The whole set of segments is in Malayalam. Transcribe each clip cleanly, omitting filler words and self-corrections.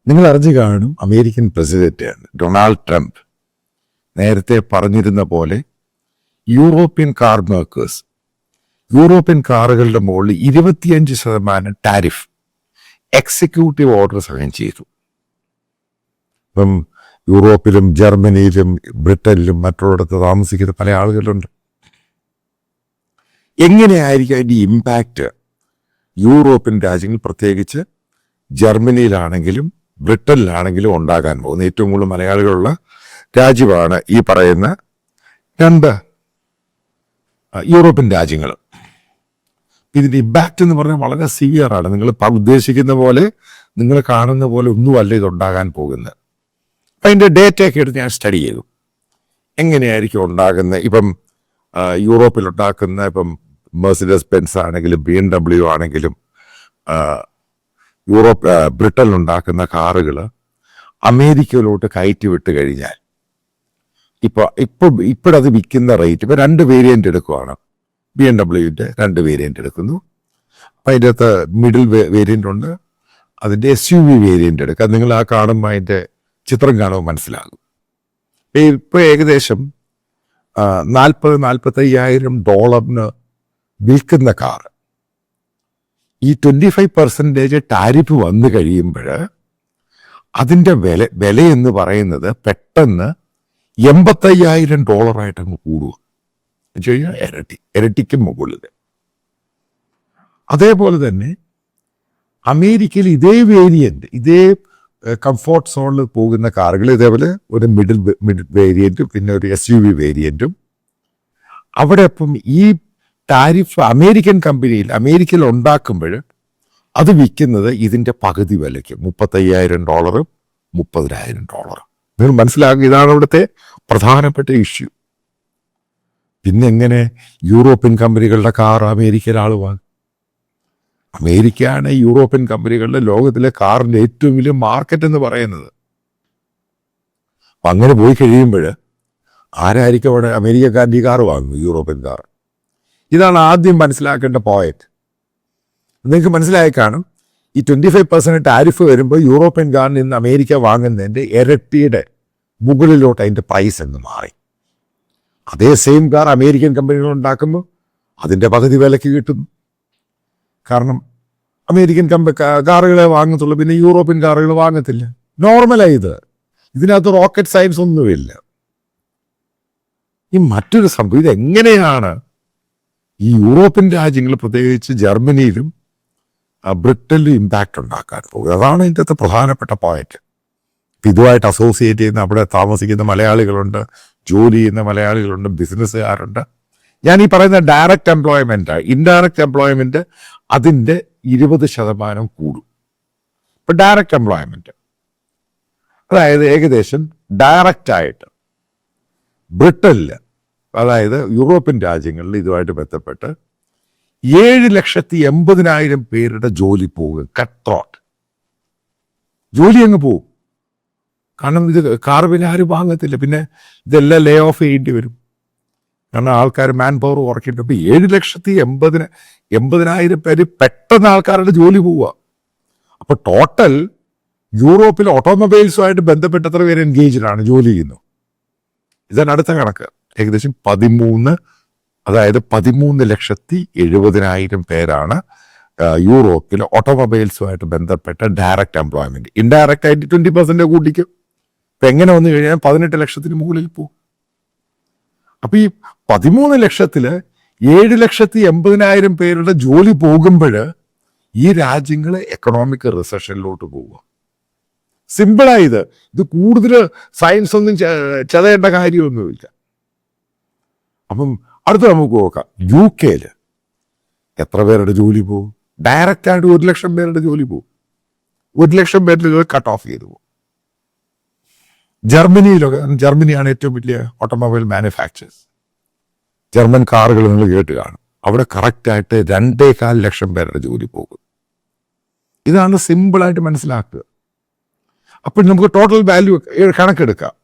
നിങ്ങൾ അറിഞ്ഞു കാണും, അമേരിക്കൻ പ്രസിഡന്റ് ഡൊണാൾഡ് ട്രംപ് നേരത്തെ പറഞ്ഞിരുന്ന പോലെ യൂറോപ്യൻ കാർ മേക്കേഴ്സ് യൂറോപ്യൻ കാറുകളുടെ മുകളിൽ 25% ടാരിഫ് എക്സിക്യൂട്ടീവ് ഓർഡർ സൈൻ ചെയ്തു. ഇപ്പം യൂറോപ്പിലും ജർമ്മനിയിലും ബ്രിട്ടനിലും മറ്റുള്ളിടത്ത് താമസിക്കുന്ന പല ആളുകളുണ്ട്. എങ്ങനെയായിരിക്കും അതിൻ്റെ ഇമ്പാക്റ്റ് യൂറോപ്യൻ രാജ്യങ്ങൾ, പ്രത്യേകിച്ച് ജർമ്മനിയിലാണെങ്കിലും ബ്രിട്ടനിലാണെങ്കിലും ഉണ്ടാകാൻ പോകുന്നത്? ഏറ്റവും കൂടുതൽ മലയാളികളുള്ള രാജ്യമാണ് ഈ പറയുന്ന രണ്ട് യൂറോപ്യൻ രാജ്യങ്ങൾ. ഇതിൻ്റെ ഇമ്പാക്റ്റ് എന്ന് പറഞ്ഞാൽ വളരെ സിവിയറാണ്. നിങ്ങൾ ഉദ്ദേശിക്കുന്ന പോലെ, നിങ്ങൾ കാണുന്ന പോലെ ഒന്നുമല്ല ഇതുണ്ടാകാൻ പോകുന്നത്. അപ്പം അതിൻ്റെ ഡേറ്റയൊക്കെ എടുത്ത് ഞാൻ സ്റ്റഡി ചെയ്തു. എങ്ങനെയായിരിക്കും ഉണ്ടാകുന്നത്? ഇപ്പം യൂറോപ്പിൽ ഉണ്ടാക്കുന്ന ഇപ്പം മെർസിഡസ് ബെൻസ് ആണെങ്കിലും BMW ആണെങ്കിലും ബ്രിട്ടനിൽ ഉണ്ടാക്കുന്ന കാറുകൾ അമേരിക്കയിലോട്ട് കയറ്റി വിട്ട് കഴിഞ്ഞാൽ ഇപ്പോഴത് വിൽക്കുന്ന റേറ്റ്, ഇപ്പം 2 വേരിയൻ്റ് എടുക്കുവാണ്. BMW-ൻ്റെ 2 വേരിയൻ്റ് എടുക്കുന്നു. അപ്പം അതിൻ്റെ അകത്ത് മിഡിൽ വേരിയൻ്റ് ഉണ്ട്, അതിൻ്റെ SUV വേരിയൻ്റ് എടുക്കുക. നിങ്ങൾ ആ കാണുമ്പോൾ അതിൻ്റെ ചിത്രം കാണുമ്പോൾ മനസ്സിലാകും. ഇപ്പോൾ ഏകദേശം $40,000-45,000 വിൽക്കുന്ന കാർ ഈ 25% ടാരിഫ് വന്നു കഴിയുമ്പോൾ അതിൻ്റെ വില എന്ന് പറയുന്നത് പെട്ടെന്ന് $85,000 അങ്ങ് കൂടുക. ഇരട്ടിക്ക് മുകളിൽ. അതേപോലെ തന്നെ അമേരിക്കയിൽ ഇതേ വേരിയന്റ്, ഇതേ കംഫോർട്ട് സോണിൽ പോകുന്ന കാറുകൾ, ഇതേപോലെ ഒരു മിഡിൽ വേരിയന്റും പിന്നെ ഒരു SUV വേരിയന്റും, അവിടെ ഇപ്പം ഈ ടാരിഫ് അമേരിക്കയിൽ ഉണ്ടാക്കുമ്പോൾ അത് വിൽക്കുന്നത് ഇതിൻ്റെ പകുതി വിലയ്ക്ക് $35,000 $30,000. നിങ്ങൾ മനസ്സിലാക്കുക, ഇതാണ് ഇവിടുത്തെ പ്രധാനപ്പെട്ട ഇഷ്യൂ. പിന്നെ എങ്ങനെ യൂറോപ്യൻ കമ്പനികളുടെ കാർ അമേരിക്കയിൽ ആൾ വാങ്ങും? അമേരിക്കയാണ് യൂറോപ്യൻ കമ്പനികളുടെ ലോകത്തിലെ കാറിൻ്റെ ഏറ്റവും വലിയ മാർക്കറ്റ് എന്ന് പറയുന്നത്. അപ്പം അങ്ങനെ പോയി കഴിയുമ്പോൾ ആരായിരിക്കും അവിടെ അമേരിക്കക്കാരൻ്റെ ഈ കാർ വാങ്ങും? European car. ഇതാണ് ആദ്യം മനസ്സിലാക്കേണ്ട പോയിന്റ്. നിങ്ങൾക്ക് മനസ്സിലായി കാണും, ഈ 25% ടാരിഫ് വരുമ്പോൾ യൂറോപ്യൻ കാറിൽ നിന്ന് അമേരിക്ക വാങ്ങുന്നതിൻ്റെ ഇരട്ടിയുടെ മുകളിലോട്ട് അതിൻ്റെ പ്രൈസ് എന്ന് മാറി. അതേ സെയിം കാർ അമേരിക്കൻ കമ്പനികൾ ഉണ്ടാക്കുമ്പോൾ അതിൻ്റെ പകുതി വിലയ്ക്ക് കിട്ടുന്നു. കാരണം അമേരിക്കൻ കാറുകളെ വാങ്ങത്തുള്ളൂ, പിന്നെ യൂറോപ്യൻ കാറുകൾ വാങ്ങത്തില്ല. നോർമലായി ഇതിനകത്ത് റോക്കറ്റ് സയൻസ് ഒന്നുമില്ല. ഈ മറ്റൊരു സംഭവം, ഇതെങ്ങനെയാണ് ഈ യൂറോപ്യൻ രാജ്യങ്ങൾ, പ്രത്യേകിച്ച് ജർമ്മനിയിലും ബ്രിട്ടനിലും ഇമ്പാക്റ്റ് ഉണ്ടാക്കാൻ പോകുന്നത്? അതാണ് ഇതിൻ്റെ അകത്ത് പ്രധാനപ്പെട്ട പോയിന്റ്. ഇതുമായിട്ട് അസോസിയേറ്റ് ചെയ്യുന്ന അവിടെ താമസിക്കുന്ന മലയാളികളുണ്ട്, ജോലി ചെയ്യുന്ന മലയാളികളുണ്ട്, ബിസിനസ്സുകാരുണ്ട്. ഞാൻ ഈ പറയുന്ന ഡയറക്റ്റ് എംപ്ലോയ്മെന്റ്, ഇൻഡയറക്റ്റ് എംപ്ലോയ്മെന്റ് അതിൻ്റെ 20% കൂടും. ഇപ്പം ഡയറക്റ്റ് എംപ്ലോയ്മെന്റ്, അതായത് ഏകദേശം ഡയറക്റ്റായിട്ട് ബ്രിട്ടനിൽ, അതായത് യൂറോപ്യൻ രാജ്യങ്ങളിൽ ഇതുമായിട്ട് ബന്ധപ്പെട്ട് 7,80,000 പേരുടെ ജോലി പോകും. കട്ട് ത്രോട്ട് ജോലി അങ്ങ് പോകും. കാരണം ഇത് കാർ പിന്നെ ആരും വാങ്ങത്തില്ല, പിന്നെ ഇതെല്ലാം ലേ ഓഫ് ചെയ്യേണ്ടി വരും. കാരണം ആൾക്കാർ മാൻ പവർ കുറയ്ക്കില്ല. ഇപ്പം 7,80,000 പേര് പെട്ടെന്ന് ആൾക്കാരുടെ ജോലി പോവുക. അപ്പോൾ ടോട്ടൽ യൂറോപ്പിൽ ഓട്ടോമൊബൈൽസുമായിട്ട് ബന്ധപ്പെട്ട എത്ര പേര് എൻഗേജ്ഡാണ്, ജോലി ചെയ്യുന്നു? ഇതാണ് അടുത്ത കണക്ക്. ഏകദേശം 13,70,000 പേരാണ് യൂറോപ്പിൽ ഓട്ടോമൊബൈൽസുമായിട്ട് ബന്ധപ്പെട്ട ഡയറക്റ്റ് എംപ്ലോയ്മെന്റ്. ഇൻഡയറക്റ്റ് ആയിട്ട് 20% കൂട്ടിക്കും. ഇപ്പം എങ്ങനെ വന്നു കഴിഞ്ഞാൽ 18 ലക്ഷത്തിന് മുകളിൽ പോകും. അപ്പം ഈ 13 ലക്ഷത്തിൽ 7,80,000 പേരുടെ ജോലി പോകുമ്പോൾ ഈ രാജ്യങ്ങൾ എക്കണോമിക് റിസഷനിലോട്ട് പോവുക. സിമ്പിളായി. ഇത് കൂടുതൽ സയൻസ് ഒന്നും ചതയേണ്ട കാര്യമൊന്നുമില്ല. അപ്പം അടുത്ത് നമുക്ക് നോക്കാം, UK എത്ര പേരുടെ ജോലി പോകും? ഡയറക്റ്റായിട്ട് 1 ലക്ഷം പേരുടെ ജോലി പോകും. 1 ലക്ഷം പേരുടെ ജോലി കട്ട് ഓഫ് ചെയ്തു പോകും. ജർമ്മനിയാണ് ഏറ്റവും വലിയ ഓട്ടോമൊബൈൽ മാനുഫാക്ചേഴ്സ്. ജർമ്മൻ കാറുകൾ നിങ്ങൾ കേട്ട് കാണും. അവിടെ കറക്റ്റായിട്ട് 2.25 ലക്ഷം പേരുടെ ജോലി പോകും. ഇതാണ് സിമ്പിളായിട്ട് മനസ്സിലാക്കുക. അപ്പോൾ നമുക്ക് ടോട്ടൽ വാല്യൂ കണക്കെടുക്കാം.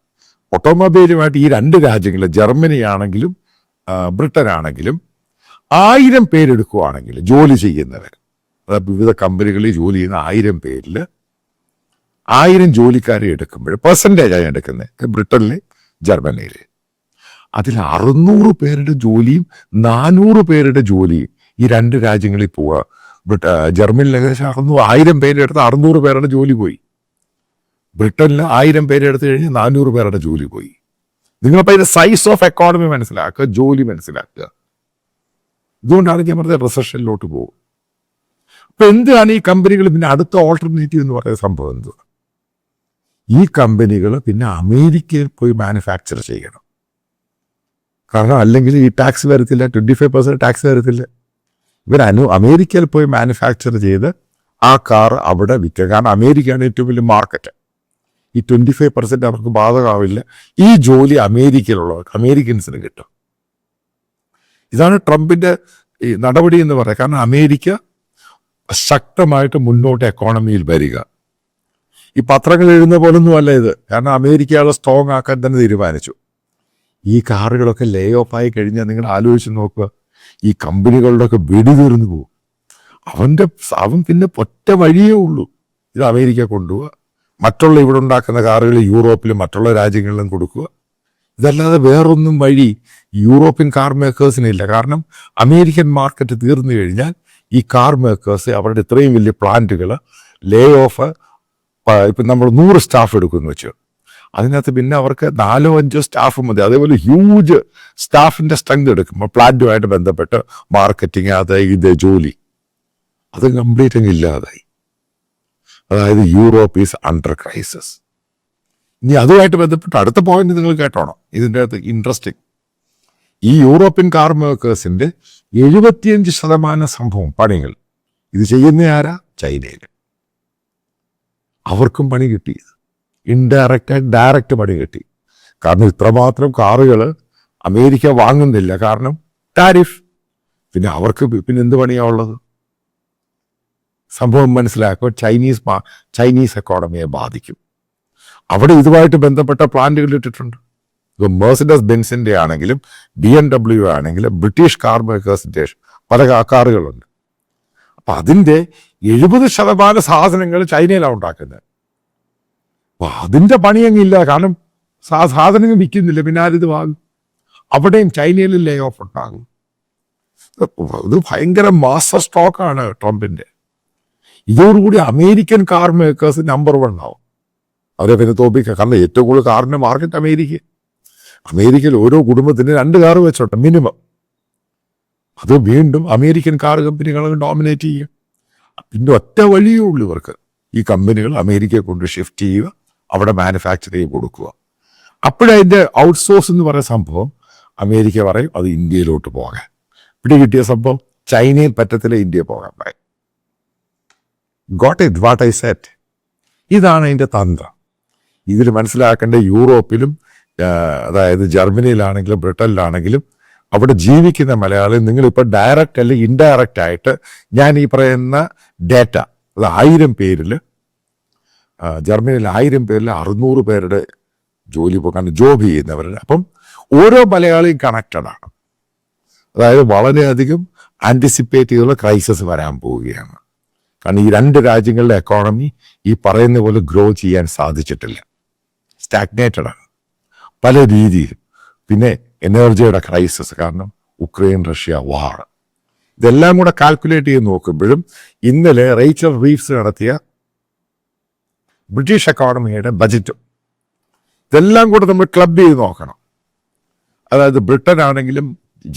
ഓട്ടോമൊബൈലുമായിട്ട് ഈ 2 രാജ്യങ്ങൾ, ജർമ്മനി ആണെങ്കിലും ബ്രിട്ടൻ ആണെങ്കിലും, 1000 പേരെടുക്കുകയാണെങ്കിൽ ജോലി ചെയ്യുന്നവർ, അതായത് വിവിധ കമ്പനികളിൽ ജോലി ചെയ്യുന്ന 1000 പേരിൽ 1000 ജോലിക്കാരെ എടുക്കുമ്പോൾ പെർസെൻറ്റേജായി എടുക്കുന്നത് ബ്രിട്ടനിലെ ജർമ്മനിയിലെ അതിൽ 600 പേരുടെ ജോലിയും 400 പേരുടെ ജോലിയും ഈ രണ്ട് രാജ്യങ്ങളിൽ പോവുക. ജർമ്മനിയിൽ ഏകദേശം 1000 പേരെടുത്ത് 600 പേരുടെ ജോലി പോയി. ബ്രിട്ടനിൽ 1000 പേരെടുത്ത് കഴിഞ്ഞ് 400 പേരുടെ ജോലി പോയി. നിങ്ങളിപ്പോൾ ഇതിന്റെ സൈസ് ഓഫ് എക്കോണമി മനസ്സിലാക്കുക, ജോലി മനസ്സിലാക്കുക. ഇതുകൊണ്ടാണ് ഞാൻ പറഞ്ഞത് റിസഷനിലോട്ട് പോകും. അപ്പൊ എന്താണ് ഈ കമ്പനികൾ പിന്നെ അടുത്ത ഓൾട്ടർനേറ്റീവ് എന്ന് പറയുന്ന സംഭവം എന്ത്? ഈ കമ്പനികൾ പിന്നെ അമേരിക്കയിൽ പോയി മാനുഫാക്ചർ ചെയ്യണം. കാരണം അല്ലെങ്കിൽ ഈ ടാക്സ് വരത്തില്ല, 25% ടാക്സ് വരത്തില്ല. ഇവർ അമേരിക്കയിൽ പോയി മാനുഫാക്ചർ ചെയ്ത് ആ കാർ അവിടെ വിൽക്കുക. കാരണം അമേരിക്കയാണ് ഏറ്റവും വലിയ മാർക്കറ്റ്. ഈ 25% അവർക്ക് ബാധകമാവില്ല. ഈ ജോലി അമേരിക്കയിലുള്ളവർക്ക്, അമേരിക്കൻസിന് കിട്ടും. ഇതാണ് ട്രംപിന്റെ ഈ നടപടി എന്ന് പറയുക. കാരണം അമേരിക്ക ശക്തമായിട്ട് മുന്നോട്ട് എക്കോണമിയിൽ വരിക. ഈ പത്രങ്ങൾ എഴുതുന്ന പോലൊന്നും അല്ല ഇത്. കാരണം അമേരിക്കയുടെ സ്ട്രോങ് ആക്കാൻ തന്നെ തീരുമാനിച്ചു. ഈ കാറുകളൊക്കെ ലേ ഓഫ് ആയി കഴിഞ്ഞാൽ നിങ്ങൾ ആലോചിച്ച് നോക്കുക, ഈ കമ്പനികളുടെയൊക്കെ വെടി തീർന്നു പോകും. അവൻ പിന്നെ ഒറ്റ വഴിയേ ഉള്ളൂ, ഇത് അമേരിക്ക കൊണ്ടുപോവുക, മറ്റുള്ള ഇവിടെ ഉണ്ടാക്കുന്ന കാറുകൾ യൂറോപ്പിലും മറ്റുള്ള രാജ്യങ്ങളിലും കൊടുക്കുക. ഇതല്ലാതെ വേറൊന്നും വഴി യൂറോപ്യൻ കാർ മേക്കേഴ്സിനില്ല. കാരണം അമേരിക്കൻ മാർക്കറ്റ് തീർന്നു കഴിഞ്ഞാൽ ഈ കാർ മേക്കേഴ്സ് അവരുടെ ഇത്രയും വലിയ പ്ലാന്റുകൾ ലേ ഓഫ്, ഇപ്പം നമ്മൾ 100 സ്റ്റാഫ് എടുക്കുമെന്ന് വെച്ചു, അതിനകത്ത് പിന്നെ അവർക്ക് 4-5 സ്റ്റാഫ് മതി. അതേപോലെ ഹ്യൂജ് സ്റ്റാഫിന്റെ സ്ട്രെങ്ത് എടുക്കുമ്പോൾ പ്ലാന്റുമായിട്ട് ബന്ധപ്പെട്ട് മാർക്കറ്റിംഗ് ഇത് ജോലി അത് കംപ്ലീറ്റ് അങ്ങ് ഇല്ലാതായി. അതായത് യൂറോപ്പ് ഈസ് അണ്ടർ ക്രൈസിസ്. ഇനി അതുമായിട്ട് ബന്ധപ്പെട്ട് അടുത്ത പോയിന്റ് നിങ്ങൾ കേട്ടോണം. ഇതിൻ്റെ അകത്ത് ഇൻട്രസ്റ്റിംഗ്, ഈ യൂറോപ്യൻ കാർ മേക്കേഴ്സിന്റെ 75% സംഭവം പണികൾ ഇത് ചെയ്യുന്ന ആരാ? ചൈനയിൽ. അവർക്കും പണി കിട്ടി, ഇൻഡയറക്റ്റ് ആയിട്ട് ഡയറക്റ്റ് പണി കിട്ടി. കാരണം ഇത്രമാത്രം കാറുകൾ അമേരിക്ക വാങ്ങുന്നില്ല, കാരണം ടാരിഫ്. പിന്നെ അവർക്ക് പിന്നെ എന്ത് പണിയാ ഉള്ളത്? സംഭവം മനസ്സിലാക്കുക, ചൈനീസ് എക്കോണമിയെ ബാധിക്കും. അവിടെ ഇതുമായിട്ട് ബന്ധപ്പെട്ട പ്ലാന്റുകൾ ഇട്ടിട്ടുണ്ട്. ഇപ്പോൾ മെർസിഡസ് ബെൻസിന്റെ ആണെങ്കിലും BMW ആണെങ്കിലും ബ്രിട്ടീഷ് കാർ മേക്കേഴ്സിന്റെ പല കാറുകളുണ്ട്. അപ്പൊ അതിന്റെ 70% സാധനങ്ങൾ ചൈനയിലാണ് ഉണ്ടാക്കുന്നത്. അപ്പൊ അതിന്റെ പണിയങ്ങില്ല, കാരണം സാധനങ്ങൾ വിൽക്കുന്നില്ല, പിന്നെ ആരിത് വാങ്ങും? അവിടെയും ചൈനയിൽ ലേ ഓഫ് ഉണ്ടാകും. ഇത് ഭയങ്കര മാസ്റ്റർ സ്ട്രോക്കാണ് ട്രംപിന്റെ. ഇതോടുകൂടി അമേരിക്കൻ കാർ മേക്കേഴ്സ് നമ്പർ 1 ആവും. അവരെ പിന്നെ തോപ്പിക്കുക. കാരണം ഏറ്റവും കൂടുതൽ കാറിന്റെ മാർക്കറ്റ് അമേരിക്കയിൽ ഓരോ കുടുംബത്തിന് 2 കാർ വെച്ചോട്ടെ മിനിമം. അത് വീണ്ടും അമേരിക്കൻ കാർ കമ്പനികൾ ഡോമിനേറ്റ് ചെയ്യും. പിന്നെ ഒറ്റ വഴിയേ ഉള്ളൂ ഇവർക്ക്, ഈ കമ്പനികൾ അമേരിക്കയെ കൊണ്ട് ഷിഫ്റ്റ് ചെയ്യുക, അവിടെ മാനുഫാക്ചർ ചെയ്ത് കൊടുക്കുക. അപ്പോഴതിൻ്റെ ഔട്ട്സോഴ്സ് എന്ന് പറയുന്ന സംഭവം അമേരിക്ക പറയും അത് ഇന്ത്യയിലോട്ട് പോകാൻ. ഇവിടെ കിട്ടിയ സംഭവം ചൈനയിൽ പറ്റത്തില്ല, ഇന്ത്യ പോകാൻ പറയും. Got it what I set. ഇതാണ് അതിൻ്റെ തന്ത്രം. ഇതിൽ മനസ്സിലാക്കേണ്ട യൂറോപ്പിലും അതായത് ജർമ്മനിയിലാണെങ്കിലും ബ്രിട്ടനിലാണെങ്കിലും അവിടെ ജീവിക്കുന്ന മലയാളി നിങ്ങളിപ്പോൾ ഡയറക്റ്റ് അല്ലെങ്കിൽ ഇൻഡയറക്റ്റ് ആയിട്ട് ഞാൻ ഈ പറയുന്ന ഡേറ്റ, അത് 1000 പേരിൽ ജർമ്മനിയിൽ 1000 പേരിൽ 600 പേരുടെ ജോലി പോകാൻ ജോബ് ചെയ്യുന്നവരുടെ. അപ്പം ഓരോ മലയാളിയും കണക്റ്റഡ് ആണ്. അതായത് വളരെയധികം ആൻറ്റിസിപ്പേറ്റ് ചെയ്തുള്ള ക്രൈസിസ് വരാൻ പോവുകയാണ്. കാരണം ഈ 2 രാജ്യങ്ങളുടെ എക്കോണമി ഈ പറയുന്ന പോലെ ഗ്രോ ചെയ്യാൻ സാധിച്ചിട്ടില്ല, സ്റ്റാഗ്നേറ്റഡ് ആണ് പല രീതിയിൽ. പിന്നെ എനർജിയുടെ ക്രൈസിസ്, കാരണം ഉക്രൈൻ റഷ്യ വാർ, ഇതെല്ലാം കൂടെ കാൽക്കുലേറ്റ് ചെയ്ത് നോക്കുമ്പോഴും ഇന്നലെ റേച്ചൽ റീവ്സ് നടത്തിയ ബ്രിട്ടീഷ് എക്കോണമിയുടെ ബജറ്റും ഇതെല്ലാം കൂടെ നമ്മൾ ക്ലബ് ചെയ്ത് നോക്കണം. അതായത് ബ്രിട്ടൻ ആണെങ്കിലും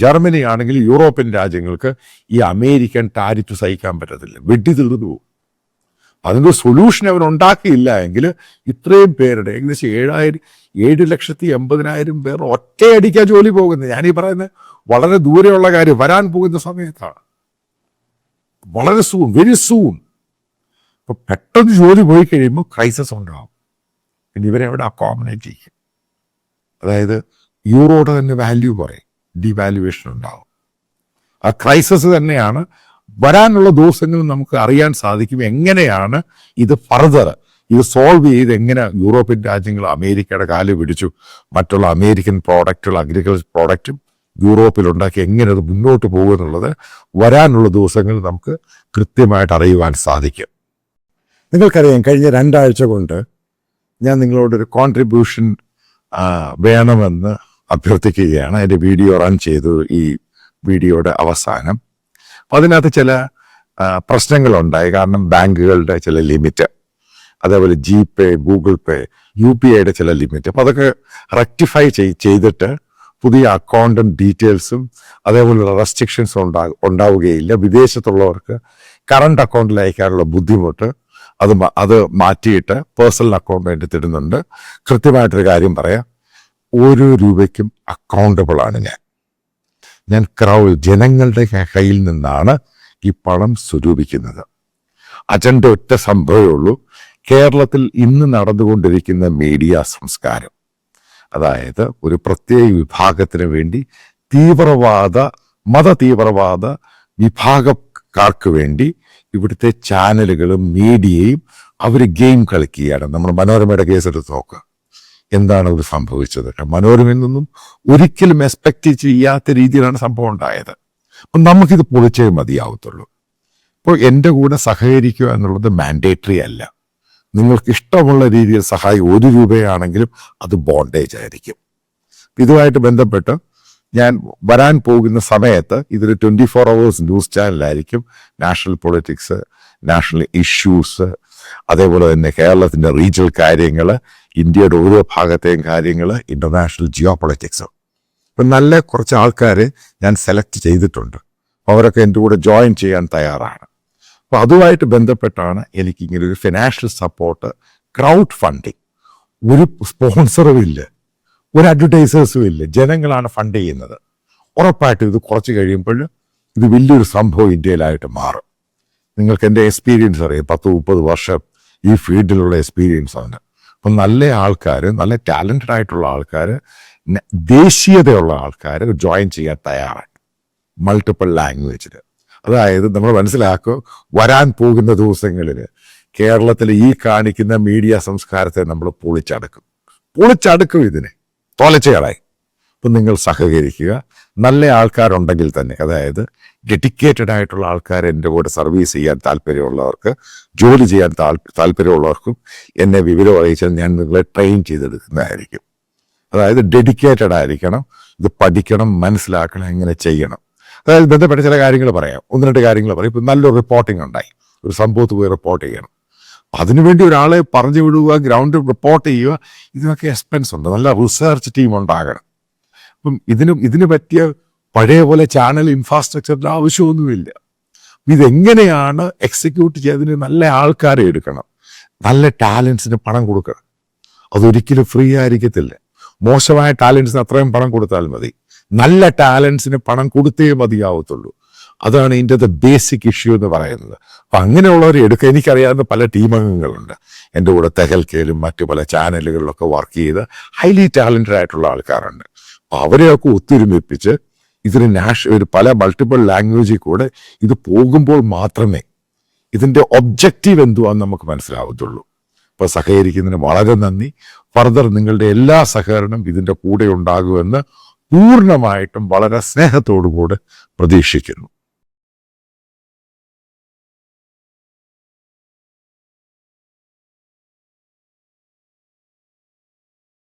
ജർമ്മനി ആണെങ്കിലും യൂറോപ്യൻ രാജ്യങ്ങൾക്ക് ഈ അമേരിക്കൻ ടാരിഫ് സഹിക്കാൻ പറ്റത്തില്ല, വെട്ടി തീർന്നു പോകും. അതിൻ്റെ സൊല്യൂഷൻ അവരുണ്ടാക്കിയില്ല എങ്കിൽ ഇത്രയും പേരുടെ ഏകദേശം 7,80,000 പേർ ഒറ്റയടിക്കാൻ ജോലി പോകുന്നത്. ഞാനീ പറയുന്നത് വളരെ ദൂരെയുള്ള കാര്യം, വരാൻ പോകുന്ന സമയത്താണ്, വളരെ സൂൺ, വെരി സൂൺ. ഇപ്പൊ പെട്ടെന്ന് ജോലി പോയി കഴിയുമ്പോൾ ക്രൈസിസ് ഉണ്ടാവും. പിന്നെ ഇവരെ എവിടെ അക്കോമഡേറ്റ് ചെയ്യും? അതായത് യൂറോയുടെ തന്നെ വാല്യൂ പറയും, ഡിവാല്യുവേഷൻ ഉണ്ടാവും. ആ ക്രൈസിസ് തന്നെയാണ് വരാനുള്ള ദിവസങ്ങൾ നമുക്ക് അറിയാൻ സാധിക്കും. എങ്ങനെയാണ് ഇത് ഫർദർ ഇത് സോൾവ് ചെയ്ത് എങ്ങനെ യൂറോപ്യൻ രാജ്യങ്ങൾ അമേരിക്കയുടെ കാല് പിടിച്ചു, മറ്റുള്ള അമേരിക്കൻ പ്രോഡക്റ്റുകൾ, അഗ്രികൾച്ചർ പ്രോഡക്റ്റും യൂറോപ്പിലുണ്ടാക്കി എങ്ങനെ അത് മുന്നോട്ട് പോകുമെന്നുള്ളത് വരാനുള്ള ദിവസങ്ങൾ നമുക്ക് കൃത്യമായിട്ട് അറിയുവാൻ സാധിക്കും. നിങ്ങൾക്കറിയാം, കഴിഞ്ഞ 2 ആഴ്ച കൊണ്ട് ഞാൻ നിങ്ങളോടൊരു കോൺട്രിബ്യൂഷൻ വേണമെന്ന് അഭ്യർത്ഥിക്കുകയാണ്. എൻ്റെ വീഡിയോ റൺ ചെയ്തു ഈ വീഡിയോയുടെ അവസാനം. അപ്പം അതിനകത്ത് ചില പ്രശ്നങ്ങളുണ്ടായി. കാരണം ബാങ്കുകളുടെ ചില ലിമിറ്റ്, അതേപോലെ GPay, ഗൂഗിൾ പേ, UPIയുടെ ചില ലിമിറ്റ്. അപ്പം അതൊക്കെ റെക്ടിഫൈ ചെയ്തിട്ട് പുതിയ അക്കൗണ്ടും ഡീറ്റെയിൽസും അതേപോലുള്ള റെസ്ട്രിക്ഷൻസും ഉണ്ടാവുകയില്ല. വിദേശത്തുള്ളവർക്ക് കറണ്ട് അക്കൗണ്ടിൽ അയക്കാനുള്ള ബുദ്ധിമുട്ട് അത് മാറ്റിയിട്ട് പേഴ്സണൽ അക്കൗണ്ട് വേണ്ടി തരുന്നുണ്ട്. കൃത്യമായിട്ടൊരു കാര്യം പറയാം, ഓരോ രൂപയ്ക്കും അക്കൗണ്ടബിളാണ് ഞാൻ ജനങ്ങളുടെ കയ്യിൽ നിന്നാണ് ഈ പണം സ്വരൂപിക്കുന്നത്. അജണ്ട ഒറ്റ സംഭവമേ ഉള്ളൂ. കേരളത്തിൽ ഇന്ന് നടന്നുകൊണ്ടിരിക്കുന്ന മീഡിയ സംസ്കാരം, അതായത് ഒരു പ്രത്യേക വിഭാഗത്തിന് വേണ്ടി മത തീവ്രവാദ വിഭാഗക്കാർക്ക് വേണ്ടി ഇവിടുത്തെ ചാനലുകളും മീഡിയയും അവർ ഗെയിം കളിക്കുകയാണ്. നമ്മൾ മനോരമയുടെ കേസെടുത്ത് നോക്കുക, എന്താണ് ഇത് സംഭവിച്ചത്? മനോരമയിൽ നിന്നും ഒരിക്കലും എക്സ്പെക്ട് ചെയ്യാത്ത രീതിയിലാണ് സംഭവം ഉണ്ടായത്. അപ്പം നമുക്കിത് പൊളിച്ചേ മതിയാവത്തുള്ളൂ. ഇപ്പോൾ എൻ്റെ കൂടെ സഹകരിക്കുക എന്നുള്ളത് മാൻഡേറ്ററി അല്ല. നിങ്ങൾക്ക് ഇഷ്ടമുള്ള രീതിയിൽ സഹായം 1 രൂപയാണെങ്കിലും അത് ബോണ്ടേജ് ആയിരിക്കും. ഇതുമായിട്ട് ബന്ധപ്പെട്ട് ഞാൻ വരാൻ പോകുന്ന സമയത്ത് ഇതൊരു 24 hours ന്യൂസ് ചാനലായിരിക്കും. നാഷണൽ പൊളിറ്റിക്സ്, നാഷണൽ ഇഷ്യൂസ്, അതേപോലെ തന്നെ കേരളത്തിൻ്റെ റീജിയണൽ കാര്യങ്ങൾ, ഇന്ത്യയുടെ ഓരോ ഭാഗത്തെയും കാര്യങ്ങൾ, ഇന്റർനാഷണൽ ജിയോ പൊളിറ്റിക്സ്. ഇപ്പം നല്ല കുറച്ച് ആൾക്കാരെ ഞാൻ സെലക്ട് ചെയ്തിട്ടുണ്ട്. അവരൊക്കെ എൻ്റെ കൂടെ ജോയിൻ ചെയ്യാൻ തയ്യാറാണ്. അപ്പോൾ അതുമായിട്ട് ബന്ധപ്പെട്ടാണ് എനിക്കിങ്ങനെ ഒരു ഫിനാൻഷ്യൽ സപ്പോർട്ട്, ക്രൗഡ് ഫണ്ടിങ്. ഒരു സ്പോൺസറും ഇല്ല, ഒരു അഡ്വർടൈസേഴ്സും ഇല്ല, ജനങ്ങളാണ് ഫണ്ട് ചെയ്യുന്നത്. ഉറപ്പായിട്ടും ഇത് കുറച്ച് കഴിയുമ്പോൾ ഇത് വലിയൊരു സംഭവം ഇന്ത്യയിലായിട്ട് മാറും. നിങ്ങൾക്ക് എൻ്റെ എക്സ്പീരിയൻസ് അറിയാം, 10-30 വർഷം ഈ ഫീൽഡിലുള്ള എക്സ്പീരിയൻസ് ആണ്. അപ്പം നല്ല ആൾക്കാർ, നല്ല ടാലൻറ്റഡ് ആയിട്ടുള്ള ആൾക്കാർ, ദേശീയതയുള്ള ആൾക്കാർ ജോയിൻ ചെയ്യാൻ തയ്യാറാണ്. മൾട്ടിപ്പിൾ ലാംഗ്വേജിൽ. അതായത് നമ്മൾ മനസ്സിലാക്കുക, വരാൻ പോകുന്ന ദിവസങ്ങളിൽ കേരളത്തിൽ ഈ കാണിക്കുന്ന മീഡിയ സംസ്കാരത്തെ നമ്മൾ പൊളിച്ചടുക്കും ഇതിനെ തോലച്ചയാളായി. അപ്പം നിങ്ങൾ സഹകരിക്കുക. നല്ല ആൾക്കാരുണ്ടെങ്കിൽ തന്നെ, അതായത് ഡെഡിക്കേറ്റഡ് ആയിട്ടുള്ള ആൾക്കാർ എൻ്റെ കൂടെ സർവീസ് ചെയ്യാൻ താല്പര്യമുള്ളവർക്ക്, ജോലി ചെയ്യാൻ താല്പര്യമുള്ളവർക്കും എന്നെ വിവരം അറിയിച്ചാൽ ഞാൻ നിങ്ങളെ ട്രെയിൻ ചെയ്തെടുക്കുന്നതായിരിക്കും. അതായത് ഡെഡിക്കേറ്റഡ് ആയിരിക്കണം, ഇത് പഠിക്കണം, മനസ്സിലാക്കണം, എങ്ങനെ ചെയ്യണം. അതായത് ബന്ധപ്പെട്ട ചില കാര്യങ്ങൾ പറയാം, 1-2 കാര്യങ്ങൾ പറയാം. ഇപ്പം നല്ലൊരു റിപ്പോർട്ടിംഗ് ഉണ്ടായി, ഒരു സംഭവത്ത് പോയി റിപ്പോർട്ട് ചെയ്യണം. അതിനുവേണ്ടി ഒരാളെ പറഞ്ഞു വിടുക, ഗ്രൗണ്ടിൽ റിപ്പോർട്ട് ചെയ്യുക, ഇതിനൊക്കെ എക്സ്പെൻസ് ഉണ്ട്. നല്ല റിസർച്ച് ടീം ഉണ്ടാകണം. അപ്പം ഇതിന് പറ്റിയ പഴയ പോലെ ചാനൽ ഇൻഫ്രാസ്ട്രക്ചറിൻ്റെ ആവശ്യമൊന്നുമില്ല. ഇതെങ്ങനെയാണ് എക്സിക്യൂട്ട് ചെയ്തതിന് നല്ല ആൾക്കാരെ എടുക്കണം, നല്ല ടാലൻസിന് പണം കൊടുക്കണം. അതൊരിക്കലും ഫ്രീ ആയിരിക്കത്തില്ല. മോശമായ ടാലൻസിന് അത്രയും പണം കൊടുത്താൽ മതി. നല്ല ടാലൻസിന് പണം കൊടുത്തേ മതിയാവത്തുള്ളൂ. അതാണ് ഇതിൻ്റെ ബേസിക് ഇഷ്യൂ എന്ന് പറയുന്നത്. അപ്പം അങ്ങനെയുള്ളവരെ എടുക്കുക. എനിക്കറിയാവുന്ന പല ടീമംഗങ്ങളുണ്ട് എൻ്റെ കൂടെ, തെഹൽക്കയിലും മറ്റു പല ചാനലുകളിലൊക്കെ വർക്ക് ചെയ്ത് ഹൈലി ടാലൻറ്റഡ് ആയിട്ടുള്ള ആൾക്കാരുണ്ട്. അപ്പം അവരെയൊക്കെ ഒത്തൊരുമിപ്പിച്ച് ഇതിന് പല മൾട്ടിപ്പിൾ ലാംഗ്വേജിൽ കൂടെ ഇത് പോകുമ്പോൾ മാത്രമേ ഇതിൻ്റെ ഒബ്ജക്റ്റീവ് എന്തുവാന്ന് നമുക്ക് മനസ്സിലാവത്തുള്ളൂ. അപ്പോൾ സഹകരിക്കുന്നതിന് വളരെ നന്ദി. ഫർദർ നിങ്ങളുടെ എല്ലാ സഹകരണം ഇതിൻ്റെ കൂടെ ഉണ്ടാകുമെന്ന് പൂർണ്ണമായിട്ടും വളരെ സ്നേഹത്തോടു കൂടെ പ്രതീക്ഷിക്കുന്നു.